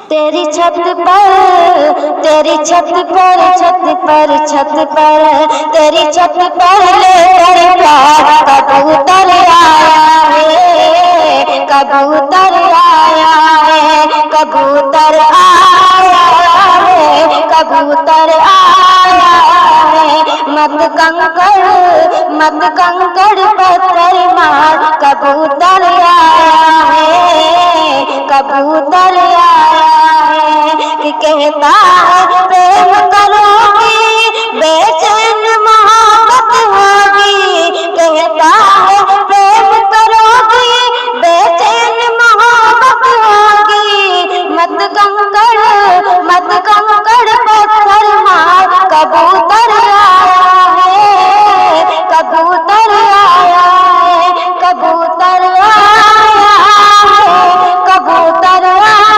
तेरी छत पर, तेरी छत पर, छत पर, छत पर, तेरी छत पर लेकर प्यार कबूतर आया है, कबूतर आया है, कबूतर आया है, कबूतर आया है। मत कंकड़, मत कंकड़ पत्थर मार, कबूतर आया है, कबूतर आया है। कि कहता है प्रेम करोगी बेचैन मोहब्बत होगी, कहता है प्रेम करोगी बेचैन मोहब्बत होगी। मत कंकड़, मत कंकड़ पत्थर मार, कबूतर आया है, कबूतर आया है, कबूतर आया है, कबूतर आया है।